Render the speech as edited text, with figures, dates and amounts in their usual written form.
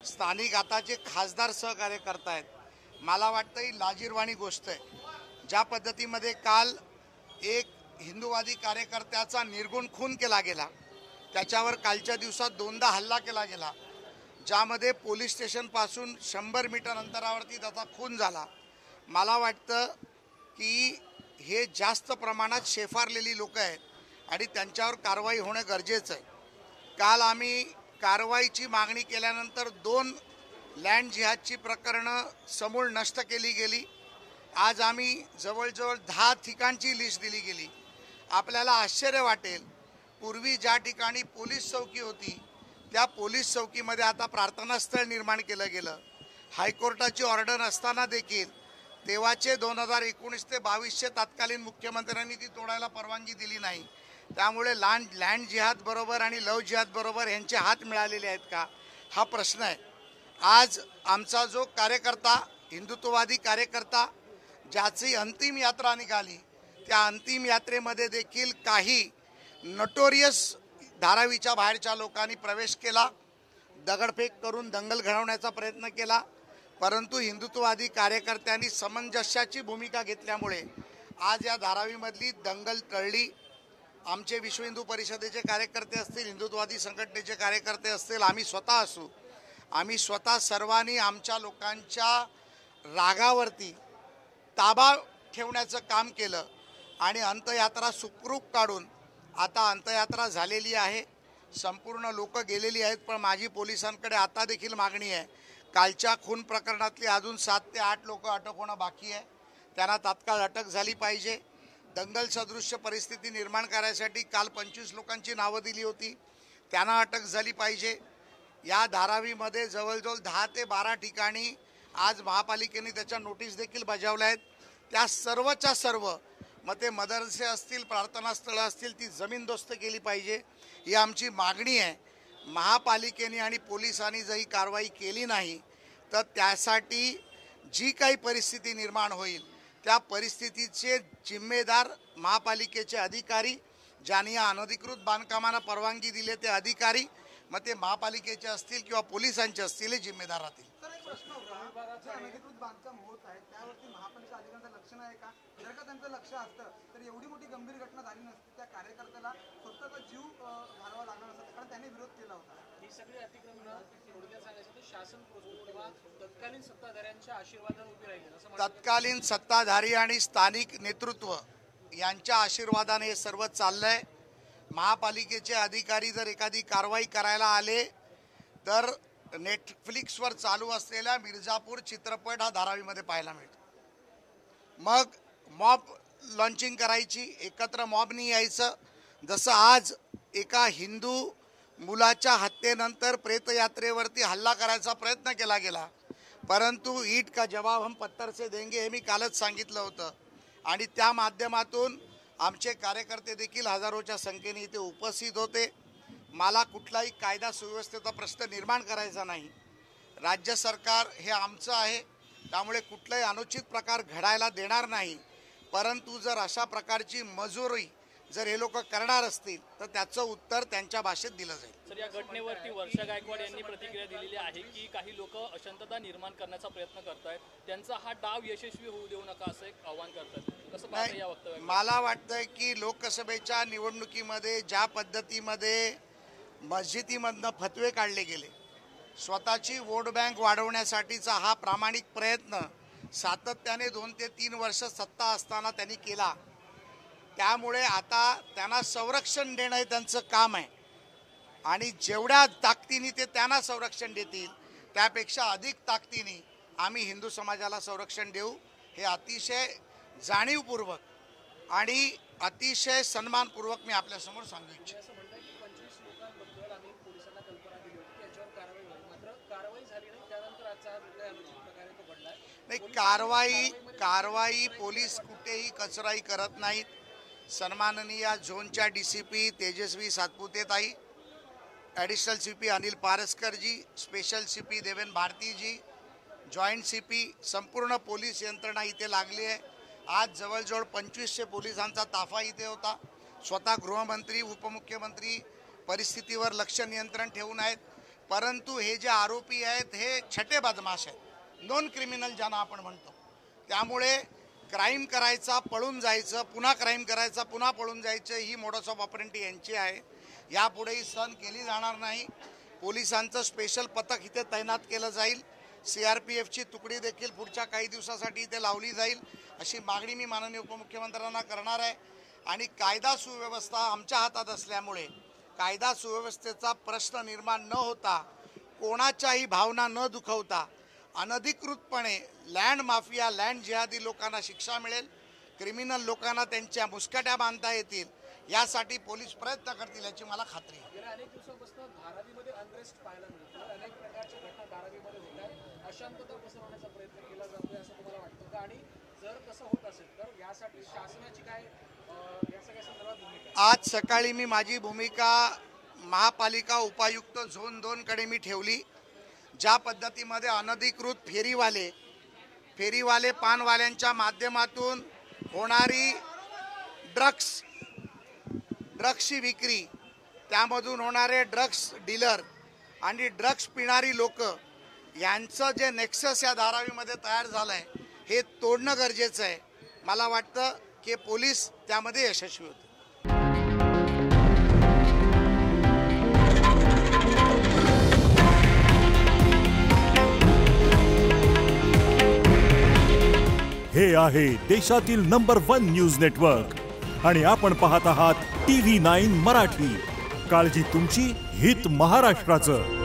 स्थानिक आता जे खासदार सहकार्य करतायत, मला वाटतं ही लाजिरवाणी गोष्ट आहे. ज्या पद्धतीमध्ये काल एक हिंदुवादी कार्यकर्त्याचा निर्गुण खून केला गेला, त्याच्यावर कालच्या दिवसात दोनदा हल्ला केला गेला, ज्यामध्ये पोलीस स्टेशनपासून 100 मीटर अंतरावरती त्याचा खून झाला. मला वाटतं की हे जास्त प्रमाणात शेफारलेली लोक आहेत आणि त्यांच्यावर कारवाई होणं गरजेचं आहे. काल आम्ही कारवाईची मागणी केल्यानंतर 2 लँड जिहादची प्रकरणं समूळ नष्ट केली गेली. आज आम्ही जवळजवळ 10 ठिकाणची लिस्ट दिली गेली. आपल्याला आश्चर्य वाटेल, पूर्वी ज्या ठिकाणी पोलीस चौकी होती त्या पोलीस चौकीमध्ये आता प्रार्थनास्थळ निर्माण केलं गेलं. हायकोर्टाची ऑर्डर असताना देखील तेव्हाचे 2019 ते 22चे तत्कालीन मुख्यमंत्र्यांनी ती तोडायला परवानगी दिली नाही. त्यामुळे लँड जिहाद बरोबर आणि लव जिहाद बरोबर यांचे हात मिळालेले आहेत का, हा प्रश्न आहे. आज आमचा जो कार्यकर्ता, हिंदुत्ववादी कार्यकर्ता, ज्याची अंतिम यात्रा निघाली, त्या अंतिम यात्रेमध्ये देखील काही नोटोरियस धारावीच्या बाहेरच्या लोकांनी प्रवेश केला, दगडफेक करून दंगल घडवण्याचा प्रयत्न केला. परंतु हिंदुत्ववादी कार्यकर्त्यांनी समंजस्याची भूमिका घेतल्यामुळे आज या धारावीमधली दंगल टळली. आमचे विश्व हिंदू परिषदेचे कार्यकर्ते असतील, हिंदुत्ववादी संघटनेचे कार्यकर्ते असतील, आम्ही स्वतः असू, आम्ही स्वतः सर्वांनी आमच्या लोकांच्या रागावरती ताबा ठेवण्याचं काम केलं आणि अंत्ययात्रा सुखरूप काढून आता अंत्ययात्रा झालेली आहे. संपूर्ण लोक गेलेली आहेत. पण माझी पोलिसांकडे आता देखील मागणी आहे, कालच्या खून प्रकरणातली अजून 7 ते 8 लोक अटक होणं बाकी आहे, त्यांना तात्काळ अटक झाली पाहिजे. दंगल सदृश्य परिस्थिती निर्माण करायसाठी काल 25 लोकांची नावं दिली होती, त्यांना अटक झाली पाहिजे. या धारावीमध्ये जवळजवळ 10 ते 12 ठिकाणी आज महापालिकेने त्याच्या नोटीस देखील बजावल्या आहेत. त्या सर्वच्या सर्व, मग ते मदरसे असतील, प्रार्थनास्थळं असतील, ती जमीनदोस्त केली पाहिजे, ही आमची मागणी आहे. महापालिकेने आणि पोलिसांनी जर ही कारवाई केली नाही तर त्यासाठी जी काही परिस्थिती निर्माण होईल त्या परिस्थितीचे जिम्मेदार महापालिकेचे अधिकारी, ज्यांनी या अनधिकृत बांधकामांना परवानगी दिली ते अधिकारी, मग ते महापालिकेचे असतील किंवा पोलिसांचे असतील, हे जिम्मेदार राहतील. अनधिकृत बांधकाम होत आहे त्यावरती महापालिका अधिकाऱ्यांचं लक्ष नाही का? जर का त्यांचं लक्ष असतं तर एवढी मोठी गंभीर घटना झाली नसती. त्या कार्यकर्त्याला स्वतःचा जीव घालवावा लागला नसता, कारण त्याने विरोध केला होता. ही सगळी अतिक्रमणं थोडक्यात सांगायचं तर शासन किंवा तत्कालीन सत्ताधाऱ्यांच्या आशीर्वादाने उभी राहिली. तत्कालीन सत्ताधारी आणि स्थानिक नेतृत्व यांच्या आशीर्वादाने हे सर्व चाललंय. महापालिकेचे अधिकारी जर एखादी कारवाई करायला आले तर नेटफ्लिक्सवर चालू असलेला मिर्झापूर चित्रपट हा धारावीमध्ये पाहायला मिळतो. मग मॉब लॉन्चिंग करायची, एकत्र मॉबनी यायचं. जसं आज एका हिंदू मुलाच्या हत्येनंतर प्रेतयात्रेवरती हल्ला करायचा प्रयत्न केला गेला, परंतु ईट का जवाब हम पत्थर से देंगे हे मी कालच सांगितलं होतं. आणि त्या माध्यमातून आमचे कार्यकर्ते देखील हजारोच्या संख्येने इथे उपस्थित होते. मला कुठलाही कायदा सुव्यवस्थेचा प्रश्न निर्माण करायचा नाही. राज्य सरकार हे आमचं आहे, त्यामुळे कुठलाही अनुचित प्रकार घडायला देणार नाही. परंतु जर अशा प्रकारची मजुरी जर हे लोक करणार असतील तर त्याचं उत्तर त्यांच्या भाषेत दिलं जाईल. सर, या घटनेवरती वर्षा गायकवाड यांनी प्रतिक्रिया दिलेली आहे की काही लोक अशांतता निर्माण करण्याचा प्रयत्न करतायत, त्यांचा हा डाव यशस्वी होऊ देऊ नका असं एक आवाहन करतात. कसं पाहता या वक्तव्याला? मला वाटतंय की लोकसभेच्या निवडणुकीमध्ये ज्या पद्धतीमध्ये मस्जिदीमधनं फतवे काढले गेले, स्वतःची वोट बँक वाढवण्यासाठीचा हा प्रामाणिक प्रयत्न सातत्याने 2 ते 3 वर्ष सत्ता असताना त्यांनी केला. त्यामुळे आता त्यांना संरक्षण देणं हे त्यांचं काम आहे आणि जेवढ्या ताकदीने ते त्यांना संरक्षण देतील त्यापेक्षा अधिक ताकदीने आम्ही हिंदू समाजाला संरक्षण देऊ, हे अतिशय जाणीवपूर्वक आणि अतिशय सन्मानपूर्वक मी आपल्यासमोर सांगू इच्छितो. नाही, कारवाई पोलीस कुठेही कचराई करत नाहीत. सन्माननीय झोनच्या DCP Tejaswi Satpute tai, additional CP Anil पारसकरजी, स्पेशल CP देवेन भारतीजी, जॉईंट CP, संपूर्ण पोलीस यंत्रणा इथे लागली आहे. आज जवळजवळ 2500 पोलिसांचा ताफा इथे होता. स्वतः गृहमंत्री, उपमुख्यमंत्री परिस्थितीवर लक्ष नियंत्रण ठेवून आहेत. परंतु हे जे आरोपी आहेत हे छटे बदमाश आहेत, नॉन क्रिमिनल ज्यांना आपण म्हणतो. त्यामुळे क्राईम करायचा, पळून जायचं, पुन्हा क्राईम करायचा, पुन्हा पळून जायचं, ही मोडस ऑफ ऑपरेंटी यांची आहे. यापुढेही सहन केली जाणार नाही. पोलिसांचं स्पेशल पथक इथे तैनात केलं जाईल. CRPFची तुकडी देखील पुढच्या काही दिवसासाठी इथे लावली जाईल, अशी मागणी मी माननीय उपमुख्यमंत्र्यांना करणार आहे. आणि कायदा सुव्यवस्था आमच्या हातात असल्यामुळे कायदा सुव्यवस्थेचा प्रश्न निर्माण न होता, कोणाच्याही भावना न दुखवता अनधिकृतपणे लँड माफिया, लँड जिहादी लोकांना शिक्षा मिळेल, क्रिमिनल लोकांना त्यांच्या मुस्कट्या बांधता येतील, यासाठी पोलीस प्रयत्न करतील याची मला खात्री आहे. गेल्या अनेक दिवसांपासून धारावीमध्ये अनरेस्ट पाहायला मिळतो, अनेक प्रकारच्या घटना धारावीमध्ये होत आहेत, अशांतता पसरवण्याचा प्रयत्न केला जातोय असं तुम्हाला वाटतं का? आणि जर तसं होत असेल तर यासाठी शासनाची काय या सगळ्या संदर्भात भूमिका? आज सकाळी मी माझी भूमिका महापालिका उपायुक्त झोन 2 कडे मी ठेवली. ज्या पद्धतीमध्ये अनधिकृत फेरीवाले पानवाल्यांच्या माध्यमातून होणारी ड्रग्सची विक्री, त्यामधून होणारे ड्रग्स डीलर आणि ड्रग्स पिणारी लोक यांचं जे नेक्सस या धारावीमध्ये तयार झालं आहे, हे तोडणं गरजेचं आहे. मला वाटतं की पोलीस त्यामध्ये यशस्वी होते. हे आहे देशातील नंबर 1 न्यूज नेटवर्क आणि आपण पाहत आहात TV9 मराठी. काळजी तुमची, हित महाराष्ट्राचं.